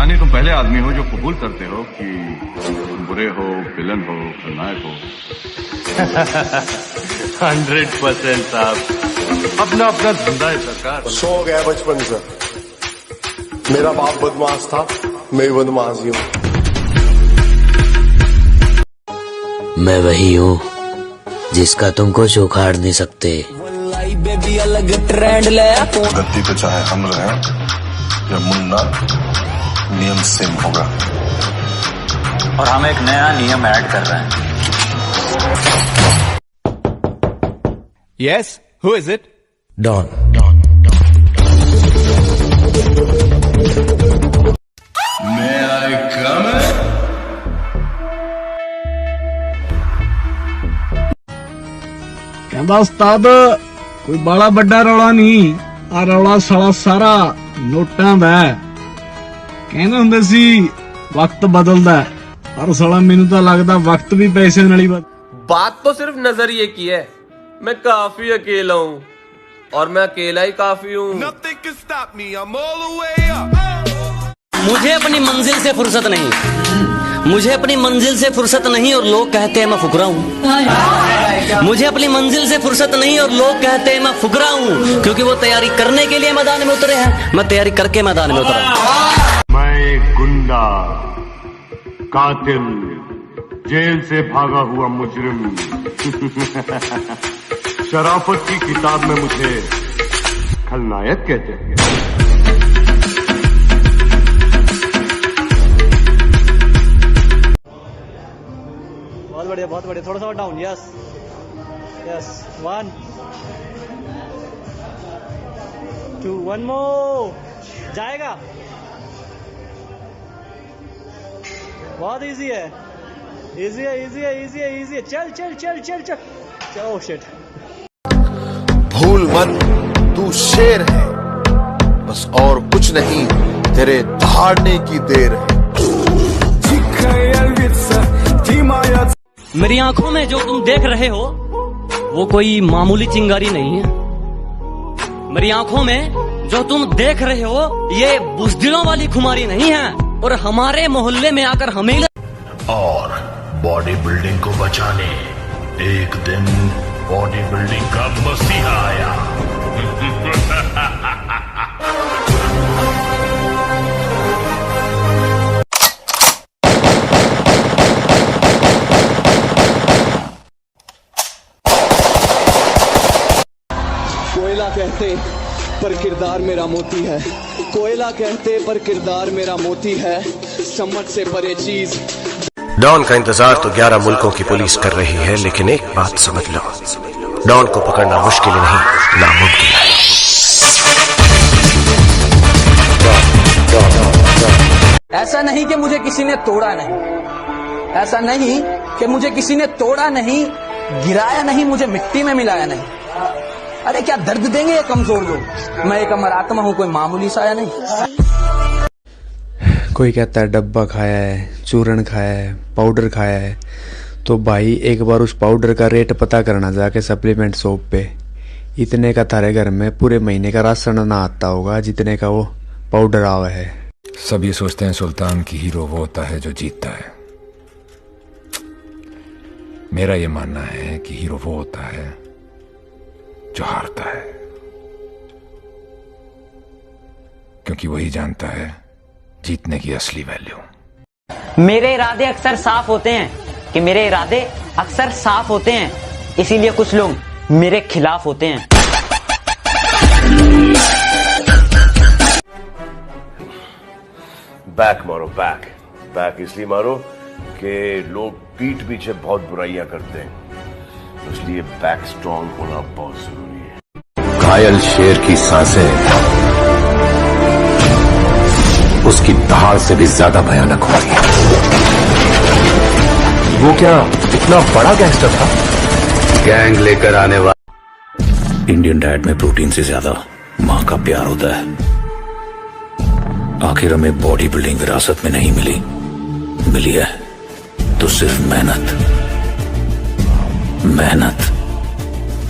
यानी तुम पहले आदमी हो जो कबूल करते हो कि तुम बुरे हो, विलन हो, खलनायक हो। 100% साहब, अपना अपना धंधा है सरकार। शौक है बचपन से। मेरा बाप बदमाश था, मैं भी बदमाश ही हूँ। मैं वही हूँ जिसका तुम कुछ उखाड़ नहीं सकते। बेबी अलग ट्रेंड ले। गद्दी पे चाहे हम रहें या मुन्ना, नियम सेम होगा। और हम एक नया नियम ऐड कर रहे हैं। Yes, who is it? Don. May I come in? कहंदा उस्ताद कोई बड़ा बड़ा रौला नहीं, आ रौला साला सारा नोटां दा है। कहंदे हुंदे सी वक्त बदलदा है, पर साला मैनूं तां लगदा वक्त भी पैसे नाल ही बात तो सिर्फ नजरिए की है। मैं काफी अकेला हूँ और मैं अकेला ही काफी हूँ। मुझे अपनी मंजिल से फुर्सत नहीं, मुझे अपनी मंजिल से फुर्सत नहीं और लोग कहते हैं मैं फुकरा हूँ। मुझे अपनी मंजिल से फुर्सत नहीं और लोग कहते हैं मैं फुकरा हूँ, क्योंकि वो तैयारी करने के लिए मैदान में उतरे हैं, मैं तैयारी करके मैदान में उतरा हूँ। मैं एक गुंडा, कातिल, जेल से भागा हुआ मुजरिम। शराफत की किताब में मुझे खलनायक कहते हैं। बहुत बढ़िया, थोड़ा सा डाउन। यस यस, 1 2 1 मोर जाएगा। बहुत इजी है, इजी है, इजी है, इजी है, इजी है। चल चल चल चल चल चल। Oh shit. भूल मत, तू शेर है, बस और कुछ नहीं, तेरे दहाड़ने की देर है। मेरी आंखों में जो तुम देख रहे हो वो कोई मामूली चिंगारी नहीं है। मेरी आंखों में जो तुम देख रहे हो ये बुज़दिलों वाली खुमारी नहीं है। और हमारे मोहल्ले में आकर हमें और बॉडी बिल्डिंग को बचाने एक दिन बॉडी बिल्डिंग का मसीहा आया। कोयला कहते पर किरदार मेरा मोती है, कोयला कहते पर किरदार मेरा मोती है, समझ से परे चीज। डॉन का इंतजार तो 11 मुल्कों की पुलिस कर रही है, लेकिन एक बात समझ लो, डॉन को पकड़ना मुश्किल नहीं, नामुमकिन है। ऐसा नहीं कि मुझे किसी ने तोड़ा नहीं, ऐसा नहीं कि मुझे किसी ने तोड़ा नहीं, गिराया नहीं, मुझे मिट्टी में मिलाया नहीं। अरे क्या दर्द देंगे ये कमजोर लोग। मैं एक अमर आत्मा हूँ, कोई मामूली साया नहीं। कोई कहता है डब्बा खाया है, चूरन खाया है, पाउडर खाया है, तो भाई एक बार उस पाउडर का रेट पता करना जाके सप्लीमेंट शॉप पे। इतने का थारे घर में पूरे महीने का राशन ना आता होगा जितने का वो पाउडर आवा है। सब ये सोचते हैं सुल्तान की हीरो वो होता है जो जीतता है। मेरा ये मानना है कि हीरो वो होता है जो हारता है, क्योंकि वही जानता है जीतने की असली वैल्यू। मेरे इरादे अक्सर साफ होते हैं कि मेरे इरादे अक्सर साफ होते हैं, इसीलिए कुछ लोग मेरे खिलाफ होते हैं। बैक मारो, बैक बैक इसलिए मारो कि लोग पीठ पीछे बहुत बुराइयां करते हैं, इसलिए बैक स्ट्रॉन्ग होना बहुत जरूरी है। घायल शेर की सांसें उसकी दहाड़ से भी ज्यादा भयानक होती है। वो क्या इतना बड़ा गैंगस्टर था? गैंग लेकर आने वाला। इंडियन डाइट में प्रोटीन से ज्यादा मां का प्यार होता है। आखिर हमें बॉडी बिल्डिंग विरासत में नहीं मिली, मिली है तो सिर्फ मेहनत, मेहनत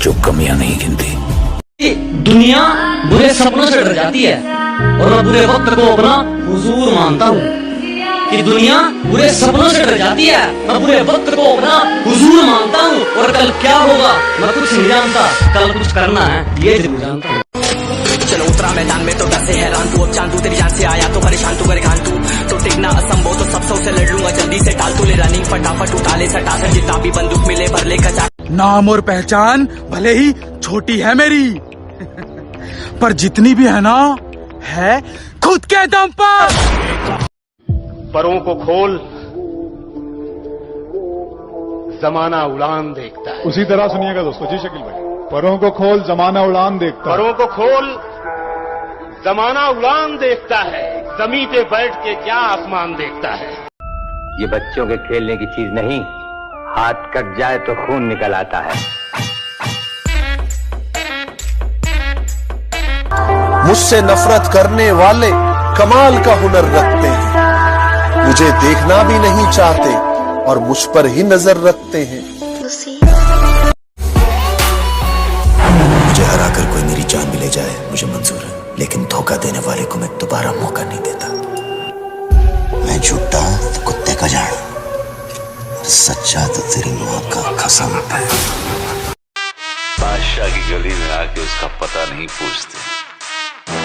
जो कमियां नहीं गिनती। दुनिया बुरे सपनों से डर जाती है और मैं बुरे वक्त को अपना हुजूर मानता हूँ कि दुनिया बुरे सपनों से डर जाती है। मैं बुरे वक्त को अपना हुजूर मानता हूँ और कल क्या होगा मैं कुछ नहीं जानता, कल कुछ करना है ये जरूर जानता हूँ। चलो उतरा मैदान में तो डर से हैरान तू, अब चांदू तेरी जान से आया तो परेशान तू करे घान तू, तो टिकना असंभव तो सब से लड़ लूंगा जल्दी से, टाल तू ले रनिंग फटाफट उठा ले सटा कर, जितना भी बंदूक मिले भर ले कचा। नाम और पहचान भले ही छोटी है मेरी, पर जितनी भी है ना है खुद के दम पर। परों को खोल, जमाना उड़ान देखता है। उसी तरह सुनिएगा दोस्तों। जी शकील भाई, परों को खोल जमाना उड़ान देखता है। परों को खोल, जमाना उड़ान देखता है, जमीन पे बैठ के क्या आसमान देखता है। ये बच्चों के खेलने की चीज नहीं, हाथ कट जाए तो खून निकल आता है। मुझसे नफरत करने वाले कमाल का हुनर रखते हैं, मुझे देखना भी नहीं चाहते और मुझ पर ही नजर रखते हैं। मुझे हराकर कोई मेरी जान भी ले जाए मुझे मंजूर है, लेकिन धोखा देने वाले को मैं दोबारा मौका नहीं देता। मैं झूठा तो कुत्ते का जान, सच्चा तो तेरी मां का कसम है। बादशाह की गली में आके उसका पता नहीं पूछते,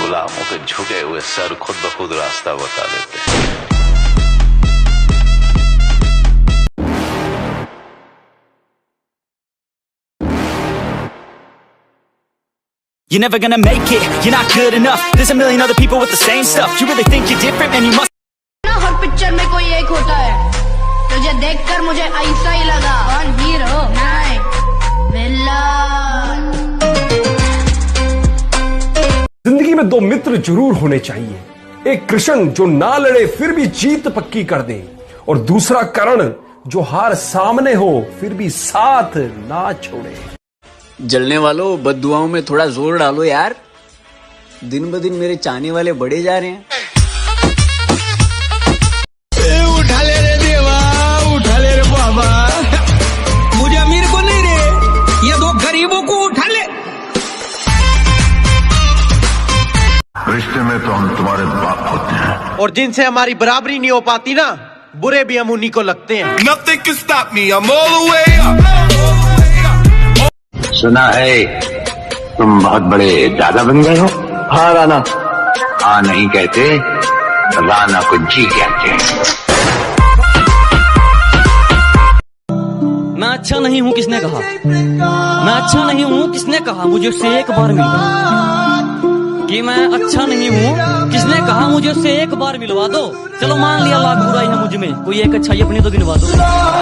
गुलामों के झुके हुए सर खुद ब खुद रास्ता बता देते हैं। You're never gonna make it, you're not good enough. There's a million other people with the same stuff. You really think you're different, man, you must. Her picture में कोई एक होता है, तुझे देखकर मुझे ऐसा ही लगा। कौन हीरो? नहीं, विलन। जिंदगी में दो मित्र जरूर होने चाहिए, एक कृष्ण जो ना लड़े फिर भी जीत पक्की कर दे, और दूसरा करण जो हार सामने हो फिर भी साथ ना छोड़े। जलने वालों बद्दुआओं में थोड़ा जोर डालो यार, दिन ब दिन मेरे चाहने वाले बढ़े जा रहे हैं। उठा ले रे देवा, उठा ले रे बाबा, मुझे अमीर को नहीं रे, ये दो गरीबों को उठा ले। रिश्ते में तो हम तुम्हारे बाप होते हैं, और जिनसे हमारी बराबरी नहीं हो पाती ना, बुरे भी हम उन्हीं को लगते हैं। Nothing can stop me, I'm all the way up. सुना है तुम बहुत बड़े दादा बन गए हो। हाँ राना। हाँ नहीं कहते, राना को जी कहते हैं। मैं अच्छा नहीं हूँ किसने कहा, मैं अच्छा नहीं हूँ किसने कहा, मुझे उससे एक बार मिलवा कि मैं अच्छा नहीं हूँ किसने कहा, मुझे उससे एक बार मिलवा दो। चलो मान लिया लाख बुराई है मुझ में, कोई एक अच्छाई अपनी तो गिनवा दो।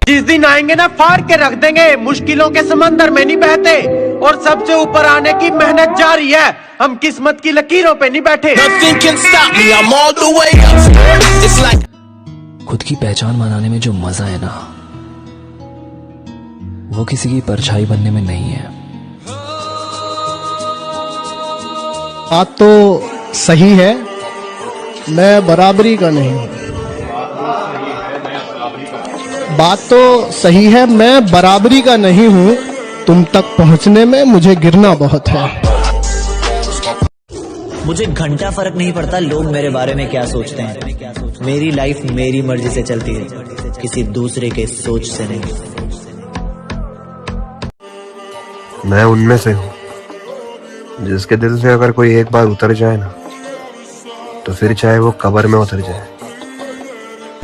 जिस दिन आएंगे ना फाड़ के रख देंगे, मुश्किलों के समंदर में नहीं बहते, और सबसे ऊपर आने की मेहनत जारी है, हम किस्मत की लकीरों पे नहीं बैठे। खुद की पहचान बनाने में जो मजा है ना, वो किसी की परछाई बनने में नहीं है। बात तो सही है, मैं बराबरी का नहीं हूँ। बात तो सही है, मैं बराबरी का नहीं हूँ, तुम तक पहुँचने में मुझे गिरना बहुत है। मुझे घंटा फर्क नहीं पड़ता लोग मेरे बारे में क्या सोचते हैं। मेरी लाइफ मेरी मर्जी से चलती है, किसी दूसरे के सोच से नहीं। मैं उनमें से हूँ जिसके दिल से अगर कोई एक बार उतर जाए ना, तो फिर चाहे वो कब्र में उतर जाए,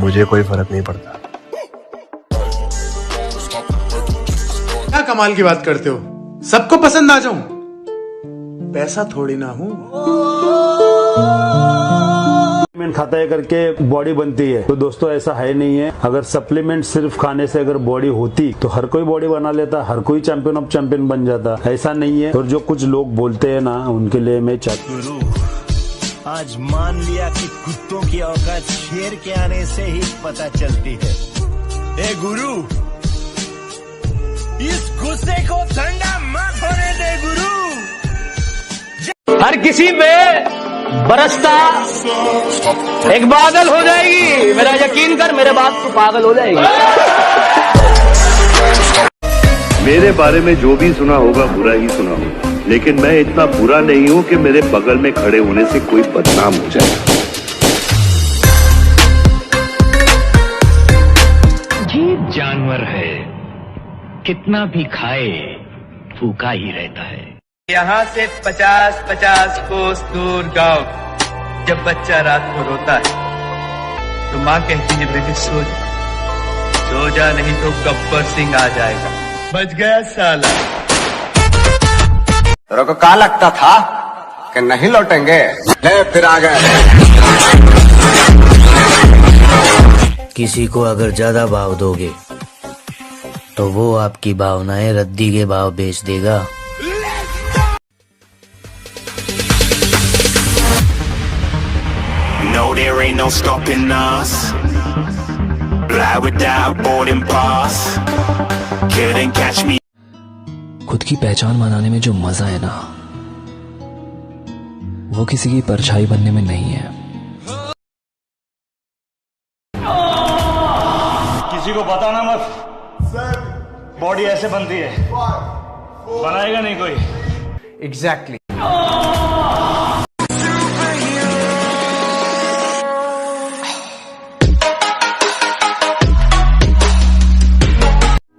मुझे कोई फर्क नहीं पड़ता। क्या कमाल की बात करते हो, सबको पसंद आ जाऊं, पैसा थोड़ी ना हूं। खाता है करके बॉडी बनती है, तो दोस्तों ऐसा है नहीं है। अगर सप्लीमेंट सिर्फ खाने से अगर बॉडी होती तो हर कोई बॉडी बना लेता, हर कोई चैंपियन ऑफ चैंपियन बन जाता। ऐसा नहीं है। और जो कुछ लोग बोलते हैं ना, उनके लिए मैं आज मान लिया कि कुत्तों की औकात शेर के आने से ही पता चलती है। ए गुरु, इस गुस्से को ठंडा मत होने दे गुरु। हर किसी पे बरसता एक बादल हो जाएगी, मेरा यकीन कर, मेरे बात तो पागल हो जाएगी। मेरे बारे में जो भी सुना होगा बुरा ही सुना होगा, लेकिन मैं इतना बुरा नहीं हूं कि मेरे बगल में खड़े होने से कोई बदनाम हो जाए। जीव जानवर है, कितना भी खाए भूखा ही रहता है। यहाँ से 50-50 कोस दूर गांव, जब बच्चा रात को रोता है तो माँ कहती है बेटे सो जा, सो जा नहीं तो गब्बर सिंह आ जाएगा। बच गया साला। तेरे को क्या लगता था कि नहीं लौटेंगे? ले फिर आ गए। किसी को अगर ज्यादा भाव दोगे तो वो आपकी भावनाएं रद्दी के भाव बेच देगा। No, there ain't no stopping us. Fly without boarding pass. Couldn't catch me. खुद की पहचान बनाने में जो मजा है ना, वो किसी की परछाई बनने में नहीं है। किसी को बताना मत, बॉडी ऐसे बनती है, बनाएगा नहीं कोई। एग्जैक्टली।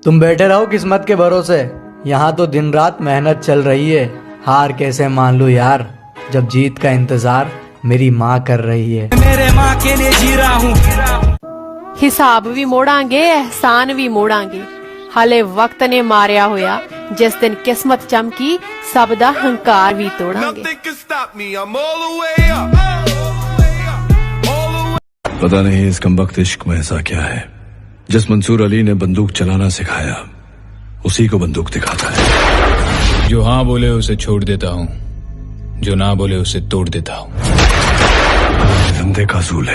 तुम बैठे रहो किस्मत के भरोसे, यहाँ तो दिन रात मेहनत चल रही है। हार कैसे मान लूं यार, जब जीत का इंतजार मेरी माँ कर रही है। मेरे माँ के लिए जी रहा हूँ। हिसाब भी मोड़ांगे, एहसान भी मोड़ांगे। हाले वक्त ने मारिया होया, जिस दिन किस्मत चमकी सब दा हंकार भी तोड़ांगे। पता नहीं इस कमबख्त इश्क में ऐसा क्या है, जिस मंसूर अली ने बंदूक चलाना सिखाया उसी को बंदूक दिखाता है। जो हाँ बोले उसे छोड़ देता हूँ, जो ना बोले उसे तोड़ देता हूँ। धंधे का असूल है।